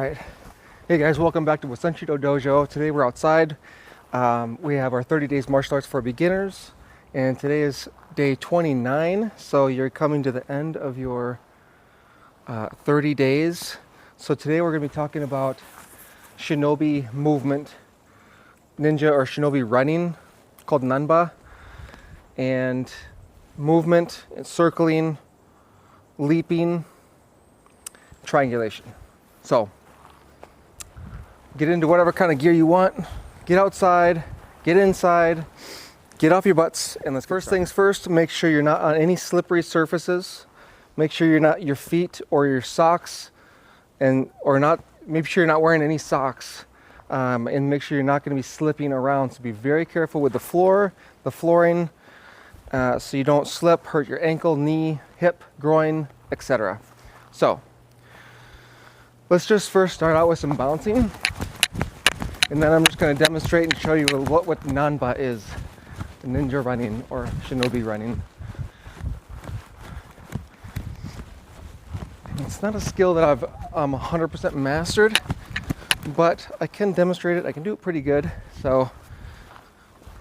Alright, hey guys, welcome back to Wasenshido Dojo. Today we're outside. We have our 30 days martial arts for beginners, and today is day 29, so you're coming to the end of your 30 days. So today we're going to be talking about Shinobi movement, ninja or Shinobi running, called Nanba, and movement, circling, leaping, triangulation. So get into whatever kind of gear you want, get outside, get inside, get off your butts, and let's first things first, make sure you're not on any slippery surfaces. Make sure you're not your feet or your socks, make sure you're not wearing any socks, and make sure you're not going to be slipping around. So be very careful with the flooring, so you don't slip, hurt your ankle, knee, hip, groin, etc. So let's just first start out with some bouncing, and then I'm just going to demonstrate and show you what Nanba is, the ninja running or Shinobi running. It's not a skill that I've 100% mastered, but I can demonstrate it. I can do it pretty good. So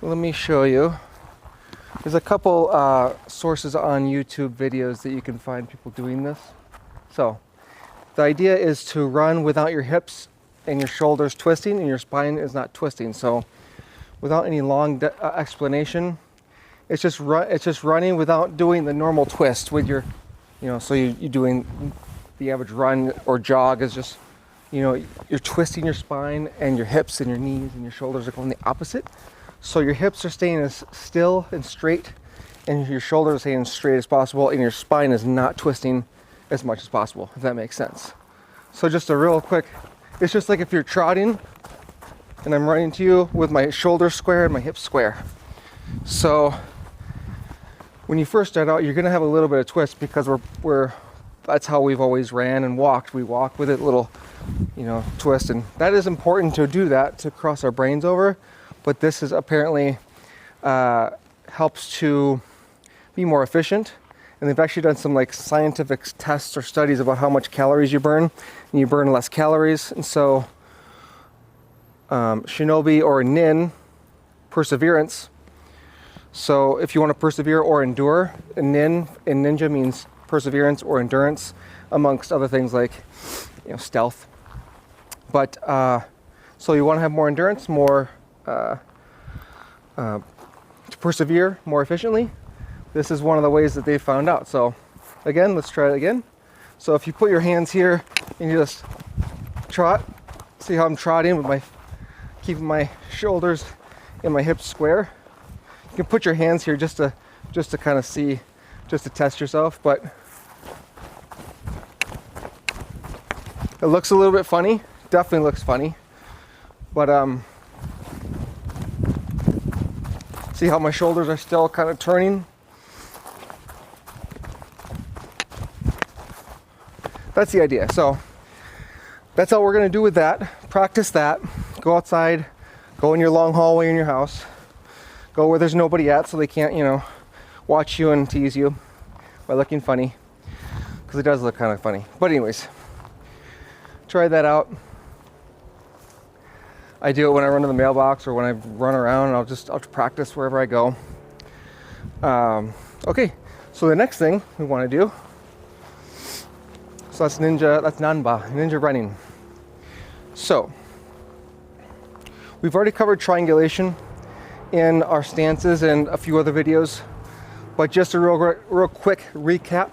let me show you. There's a couple sources on YouTube videos that you can find people doing this. So the idea is to run without your hips and your shoulders twisting and your spine is not twisting. So without any long explanation, it's just running without doing the normal twist with your, so you're doing the average run or jog is just, you're twisting your spine, and your hips and your knees and your shoulders are going the opposite. So your hips are staying as still and straight, and your shoulders are staying as straight as possible, and your spine is not twisting as much as possible, if that makes sense. So just a real quick, it's just like if you're trotting and I'm running to you with my shoulders square and my hips square. So when you first start out, you're gonna have a little bit of twist because that's how we've always ran and walked. We walk with it, little, twist, and that is important to do that, to cross our brains over. But this is apparently helps to be more efficient. And they've actually done some scientific tests or studies about how much calories you burn, and you burn less calories. And so Shinobi or Nin, perseverance. So if you want to persevere or endure, Nin in ninja means perseverance or endurance, amongst other things like stealth. But so you want to have more endurance, more to persevere more efficiently. This is one of the ways that they found out. So again, let's try it again. So if you put your hands here and you just trot, see how I'm trotting with keeping my shoulders and my hips square. You can put your hands here just to kind of see, just to test yourself, but it looks a little bit funny. Definitely looks funny, but see how my shoulders are still kind of turning. That's the idea. So that's all we're going to do with that. Practice that. Go outside. Go in your long hallway in your house. Go where there's nobody at, so they can't, watch you and tease you by looking funny. Because it does look kind of funny. But anyways, try that out. I do it when I run to the mailbox or when I run around, and I'll practice wherever I go. Okay, so the next thing we want to do, so that's Nanba, ninja running. So we've already covered triangulation in our stances and a few other videos, but just a real quick recap.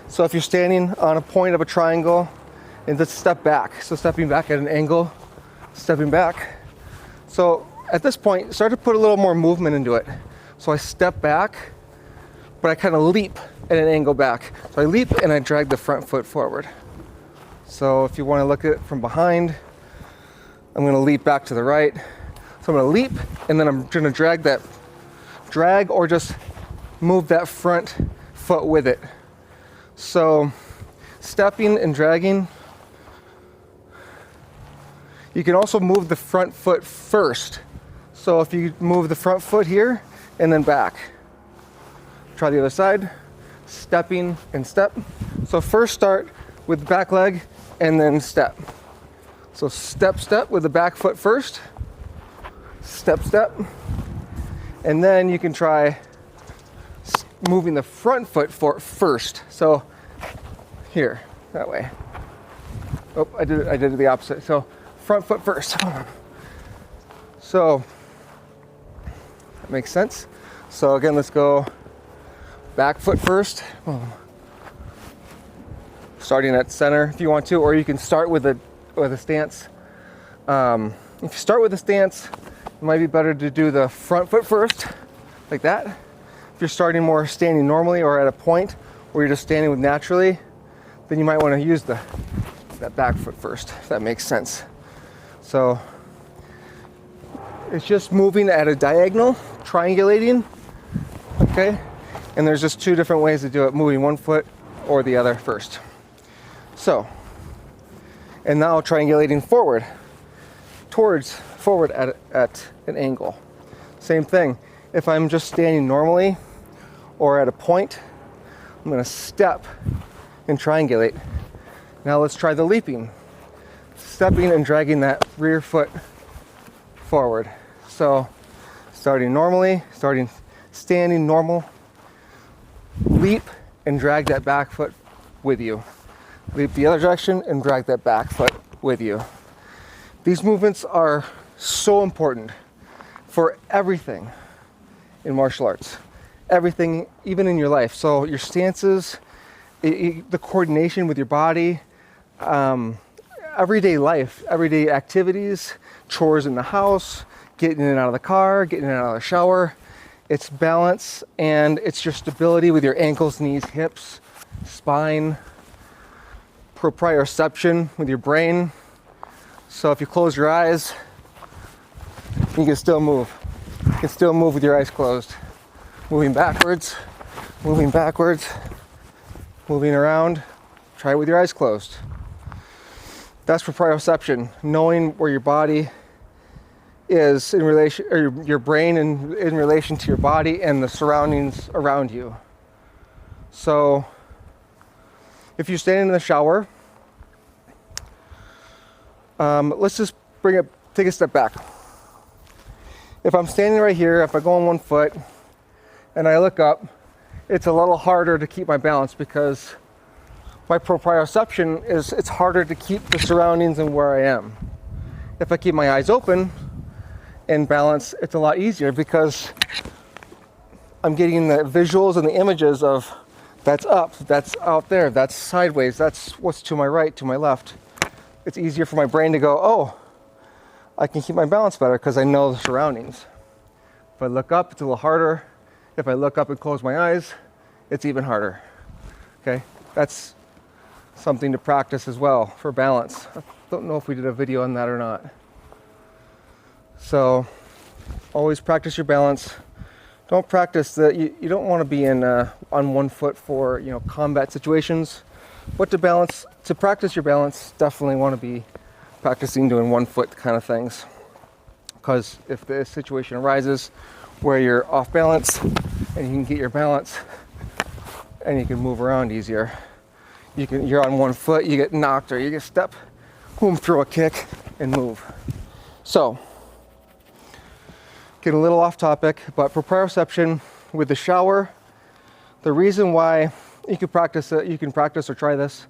So if you're standing on a point of a triangle, and just step back. So stepping back at an angle, stepping back. So at this point, start to put a little more movement into it. So I step back, but I kind of leap at an angle back. So I leap and I drag the front foot forward. So if you want to look at it from behind, I'm going to leap back to the right. So I'm going to leap, and then I'm going to drag or just move that front foot with it. So stepping and dragging. You can also move the front foot first. So if you move the front foot here and then back. Try the other side. Stepping and step. So first start with back leg and then step. So step, step with the back foot first. Step, step. And then you can try moving the front foot first. So here, that way. Oh, I did it the opposite. So front foot first. So that makes sense. So again, let's go back foot first. Starting at center if you want to, or you can start with a stance. If you start with a stance, it might be better to do the front foot first, like that. If you're starting more standing normally or at a point where you're just standing with naturally, then you might want to use that back foot first, if that makes sense. So it's just moving at a diagonal, triangulating, okay? And there's just two different ways to do it, moving one foot or the other first. So, and now triangulating forward at an angle. Same thing. If I'm just standing normally or at a point, I'm going to step and triangulate. Now let's try the leaping. Stepping and dragging that rear foot forward. So starting normally, standing normal, leap and drag that back foot with you. Leap the other direction and drag that back foot with you. These movements are so important for everything in martial arts. Everything, even in your life. So your stances, the coordination with your body, everyday life, everyday activities, chores in the house, getting in and out of the car, getting in and out of the shower. It's balance and it's your stability with your ankles, knees, hips, spine, proprioception with your brain. So if you close your eyes, you can still move. You can still move with your eyes closed. Moving backwards, moving around. Try it with your eyes closed. That's proprioception, knowing where your body is in relation, or your brain in relation to your body and the surroundings around you. So if you're standing in the shower, let's just take a step back. If I'm standing right here, if I go on one foot and I look up, it's a little harder to keep my balance because my proprioception it's harder to keep the surroundings and where I am. If I keep my eyes open and balance, it's a lot easier because I'm getting the visuals and the images of that's up, that's out there, that's sideways, that's what's to my right, to my left. It's easier for my brain to go, oh, I can keep my balance better because I know the surroundings. If I look up, it's a little harder. If I look up and close my eyes, it's even harder. Okay, that's something to practice as well for balance. I don't know if we did a video on that or not. So always practice your balance. Don't practice that. You don't want to be in on one foot for combat situations. But to practice your balance, definitely want to be practicing doing one foot kind of things. Because if the situation arises where you're off balance and you can get your balance and you can move around easier. You're on one foot, you get knocked or you get step, boom, throw a kick and move. So, get a little off topic, but proprioception with the shower, the reason why you can practice or try this.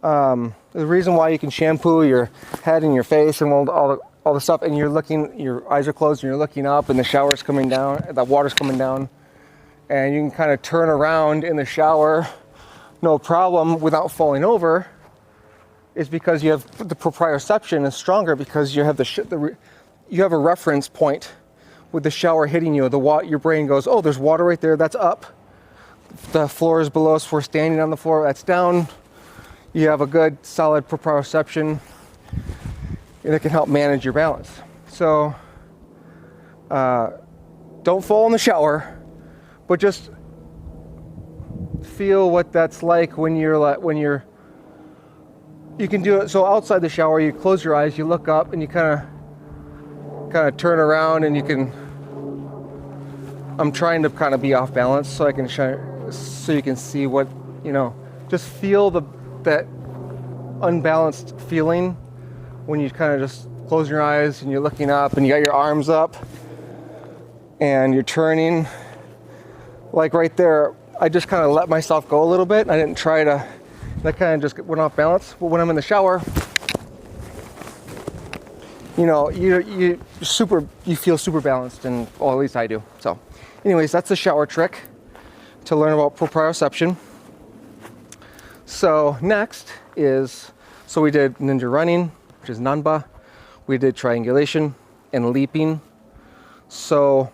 The reason why you can shampoo your head and your face and all the stuff, and your eyes are closed and you're looking up and the shower's coming down, the water's coming down, and you can kind of turn around in the shower, no problem, without falling over, is because you have the proprioception is stronger because you have you have a reference point with the shower hitting you. Your brain goes, oh, there's water right there, that's up. The floor is below us, we're standing on the floor, that's down. You have a good solid proprioception and it can help manage your balance. So don't fall in the shower, but just feel what that's like when you can do it. So outside the shower, you close your eyes, you look up and you kind of turn around and I'm trying to kind of be off balance so you can see what, just feel that unbalanced feeling when you kind of just close your eyes and you're looking up and you got your arms up and you're turning. Like right there, I just kind of let myself go a little bit. I didn't try to, that kind of just went off balance. But when I'm in the shower, you know, you feel super balanced, and well, at least I do. So anyways, that's the shower trick to learn about proprioception. So next is, so we did ninja running, which is nanba. We did triangulation and leaping. So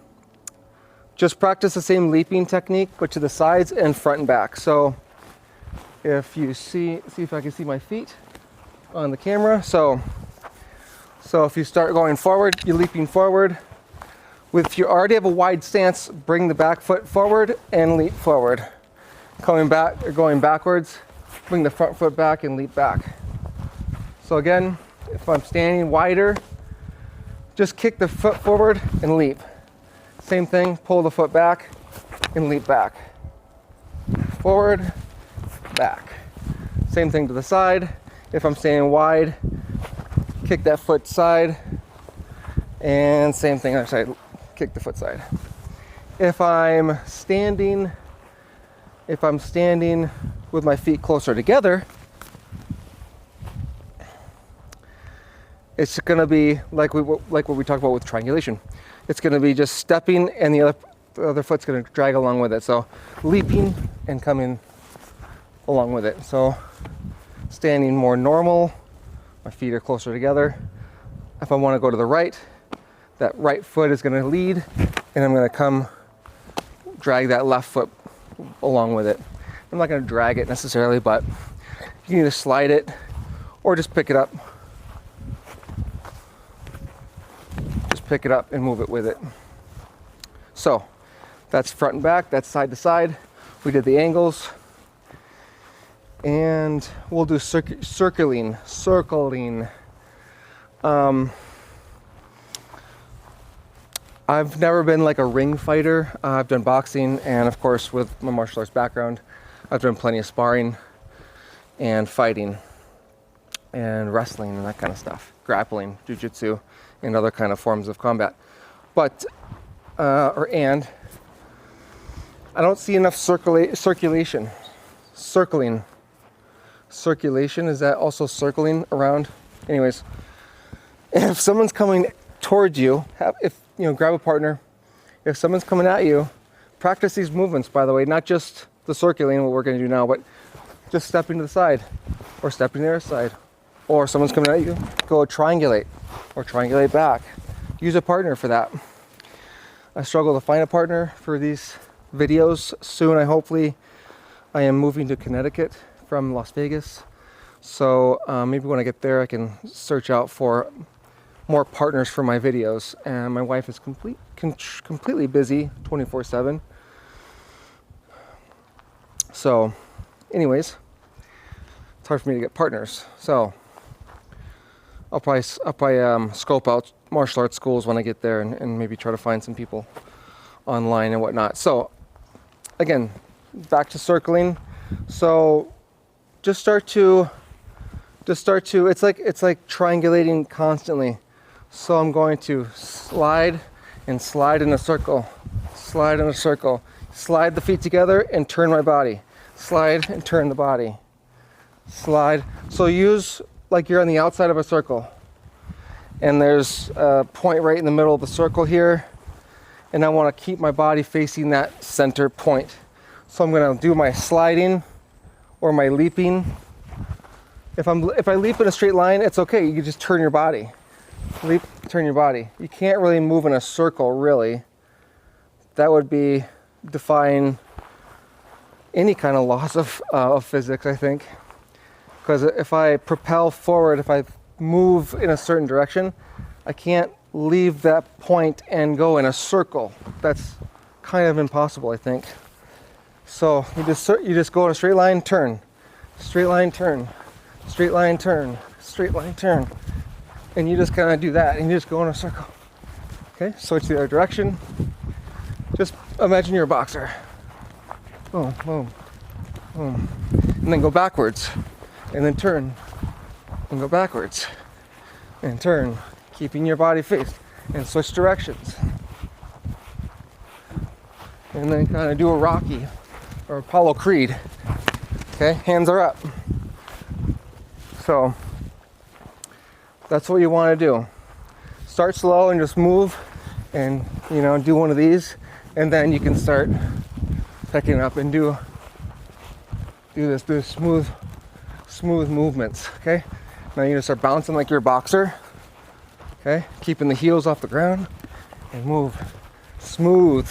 just practice the same leaping technique, but to the sides and front and back. So if you see if I can see my feet on the camera. So if you start going forward, you're leaping forward. If you already have a wide stance, bring the back foot forward and leap forward. Coming back or going backwards, bring the front foot back and leap back. So again, if I'm standing wider, just kick the foot forward and leap. Same thing, pull the foot back and leap back. Forward, back. Same thing to the side. If I'm standing wide, kick that foot side, and same thing other side, kick the foot side. If I'm standing with my feet closer together, it's going to be like what we talked about with triangulation. It's going to be just stepping, and the other foot's going to drag along with it. So leaping and coming along with it. So standing more normal, my feet are closer together. If I want to go to the right, that right foot is going to lead, and I'm going to come drag that left foot along with it. I'm not going to drag it necessarily, but you can either slide it or just pick it up. Just pick it up and move it with it. So that's front and back, that's side to side. We did the angles. And we'll do circling. I've never been like a ring fighter. I've done boxing, and of course with my martial arts background, I've done plenty of sparring and fighting and wrestling and that kind of stuff, grappling, jujutsu, and other kind of forms of combat. But I don't see enough circulation. Circulation, is that also circling around? Anyways, if someone's coming towards you, grab a partner. If someone's coming at you, practice these movements, by the way, not just the circling, what we're going to do now, but just stepping to the side or stepping to the other side. Or someone's coming at you, go triangulate or triangulate back. Use a partner for that. I struggle to find a partner for these videos. Soon, I am moving to Connecticut from Las Vegas. So maybe when I get there, I can search out for more partners for my videos. And my wife is completely busy 24/7. So anyways, it's hard for me to get partners. So I'll probably scope out martial arts schools when I get there, and maybe try to find some people online and whatnot. So again, back to circling. So just start to it's like triangulating constantly. So I'm going to slide in a circle, slide the feet together and turn my body, slide and turn the body, slide. So use like you're on the outside of a circle, and there's a point right in the middle of the circle here, and I want to keep my body facing that center point. So I'm going to do my sliding or my leaping. If I leap in a straight line, it's okay. You can just turn your body. Leap, turn your body. You can't really move in a circle, really. That would be defying any kind of laws of physics, I think. Because if I propel forward, if I move in a certain direction, I can't leave that point and go in a circle. That's kind of impossible, I think. So you just go in a straight line, turn, straight line, turn, straight line, turn, straight line, turn, and you just kind of do that, and you just go in a circle. Okay, switch the other direction. Just imagine you're a boxer. Boom, boom, boom, and then go backwards, and then turn, and go backwards, and turn, keeping your body faced, and switch directions. And then kind of do a Rocky or Apollo Creed. Okay, hands are up. So that's what you want to do. Start slow and just move and, you know, do one of these, and then you can start picking up and do smooth movements. Okay, now you just start bouncing like you're a boxer. Okay, keeping the heels off the ground and move. Smooth.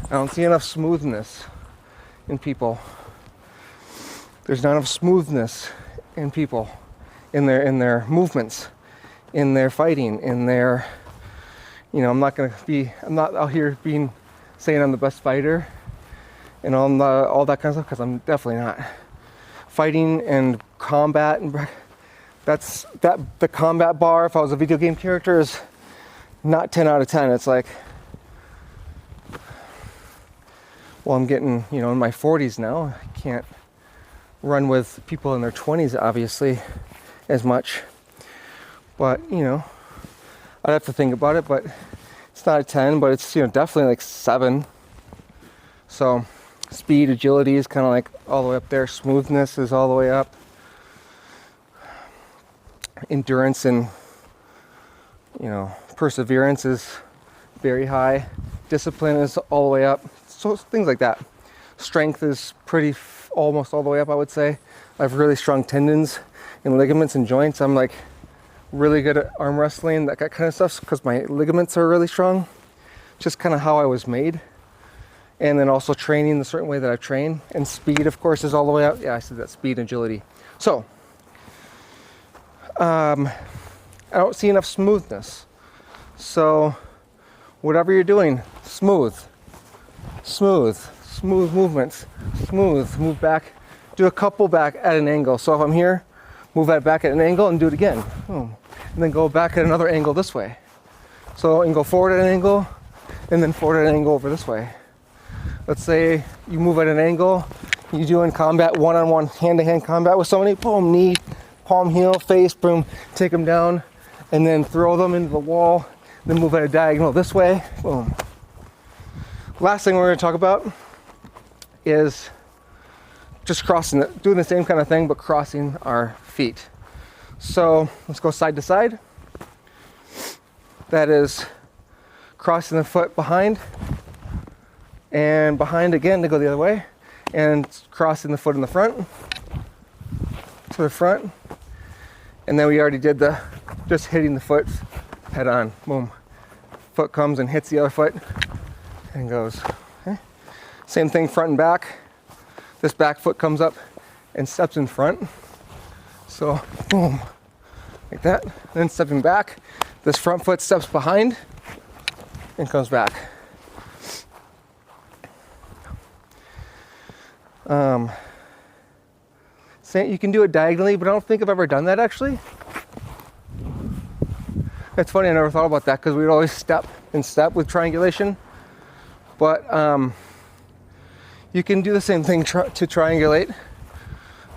I don't see enough smoothness in people. There's not enough smoothness in people, in their movements, in their fighting, in their, you know, I'm not out here saying I'm the best fighter and all that kind of stuff, because I'm definitely not. Fighting and combat, and the combat bar, if I was a video game character, is not 10 out of 10. It's like, well, I'm getting, you know, in my 40s now. I can't run with people in their 20s, obviously, as much. But, you know, I'd have to think about it, but it's not a 10, but it's, you know, definitely like 7. So speed, agility is kind of like all the way up there. Smoothness is all the way up. Endurance and, you know, perseverance is very high. Discipline is all the way up. So things like that. Strength is almost all the way up, I would say. I have really strong tendons and ligaments and joints. I'm like really good at arm wrestling, that kind of stuff, because my ligaments are really strong. Just kind of how I was made. And then also training the certain way that I train. And speed, of course, is all the way up. Yeah, I said that, speed and agility. So I don't see enough smoothness. So whatever you're doing, smooth movements, move back, do a couple back at an angle. So if I'm here, move that back at an angle and do it again. Boom. And then go back at another angle this way. So you can go forward at an angle and then forward at an angle over this way. Let's say you move at an angle, you do in combat, one-on-one, hand-to-hand combat with somebody, boom, knee, palm, heel, face, boom, take them down, and then throw them into the wall, then move at a diagonal this way, boom. Last thing we're going to talk about is just doing the same kind of thing, but crossing our feet. So let's go side to side. That is crossing the foot behind, and behind again to go the other way, and crossing the foot in the front to the front. And then we already did just hitting the foot head on. Boom. Foot comes and hits the other foot and goes. Okay. Same thing front and back. This back foot comes up and steps in front. So boom, like that. Then stepping back, this front foot steps behind and comes back. You can do it diagonally, but I don't think I've ever done that actually. It's funny, I never thought about that, because we'd always step and step with triangulation. But you can do the same thing to triangulate.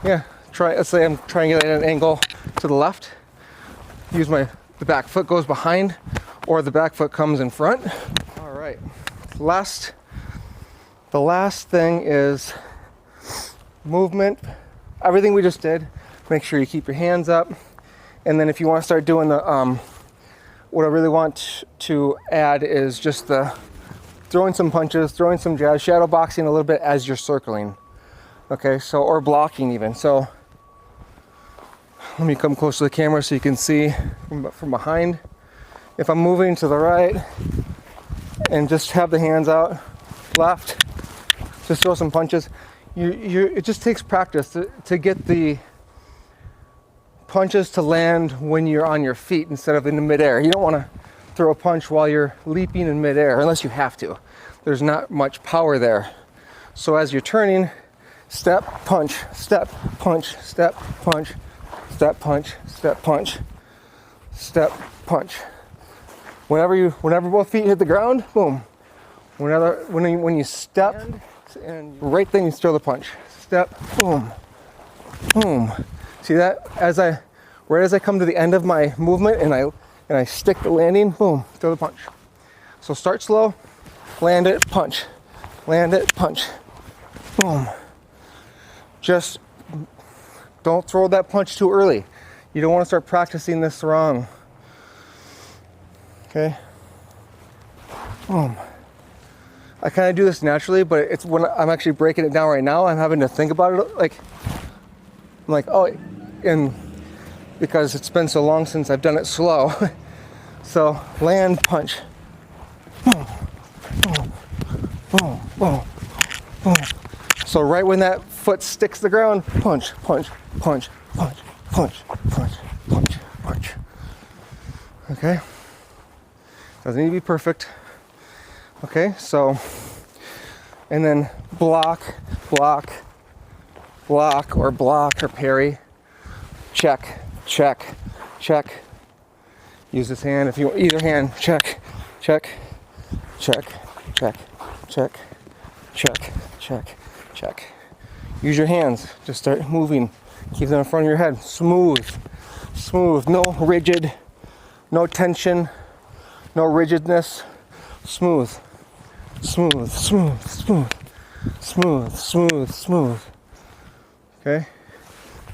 Yeah, let's say I'm triangulating an angle to the left. Use the back foot goes behind, or the back foot comes in front. All right. The last thing is movement. Everything we just did, make sure you keep your hands up. And then if you want to start doing what I really want to add is just throwing some punches, throwing some jabs, shadow boxing a little bit as you're circling. Okay, so, or blocking even. So let me come close to the camera so you can see from behind. If I'm moving to the right and just have the hands out, left, just throw some punches. It just takes practice to get the punches to land when you're on your feet instead of in the midair. You don't want to throw a punch while you're leaping in midair unless you have to. There's not much power there. So as you're turning, step, punch, step, punch, step, punch, step, punch, step, punch, step, punch. Whenever both feet hit the ground, boom. When you step, and right then you throw the punch. Step, boom, boom. See that? Right as I come to the end of my movement and I stick the landing, boom, throw the punch. So start slow, land it, punch, land it, punch, boom. Just don't throw that punch too early. You don't want to start practicing this wrong. Okay, boom. I kind of do this naturally, but it's when I'm actually breaking it down right now, I'm having to think about it. Like, I'm like, oh, and because it's been so long since I've done it slow. So land, punch, boom, boom, boom, boom, boom. So right when that foot sticks the ground, punch, punch, punch, punch, punch, punch, punch, punch. Okay? Doesn't need to be perfect. Okay, so, and then block, block, block, or block, or parry. Check, check, check. Use this hand if you want, either hand. Check, check, check, check, check, check, check, check. Use your hands. Just start moving. Keep them in front of your head. Smooth, smooth. No rigid, no tension, no rigidness. Smooth, smooth, smooth, smooth, smooth, smooth, smooth. Okay?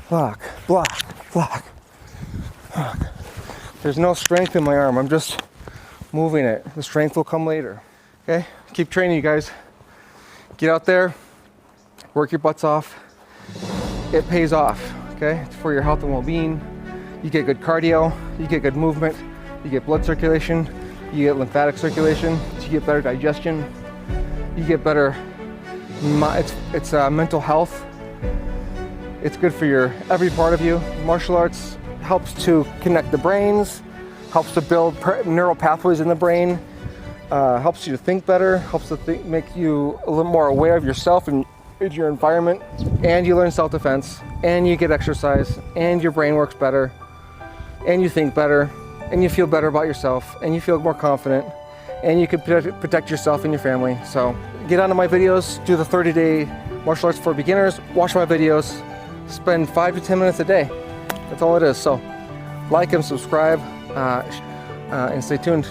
Block, block, block, block. There's no strength in my arm. I'm just moving it. The strength will come later. Okay? Keep training, you guys. Get out there. Work your butts off. It pays off. Okay? It's for your health and well-being. You get good cardio. You get good movement. You get blood circulation. You get lymphatic circulation. You get better digestion. You get better. It's mental health. It's good for your every part of you. Martial arts helps to connect the brains, helps to build neural pathways in the brain, helps you to think better, helps to make you a little more aware of yourself and your environment, and you learn self-defense, and you get exercise, and your brain works better, and you think better, and you feel better about yourself, and you feel more confident, and you can protect yourself and your family. So get onto my videos, do the 30-day martial arts for beginners, watch my videos, spend 5 to 10 minutes a day. That's all it is. So like and subscribe and stay tuned.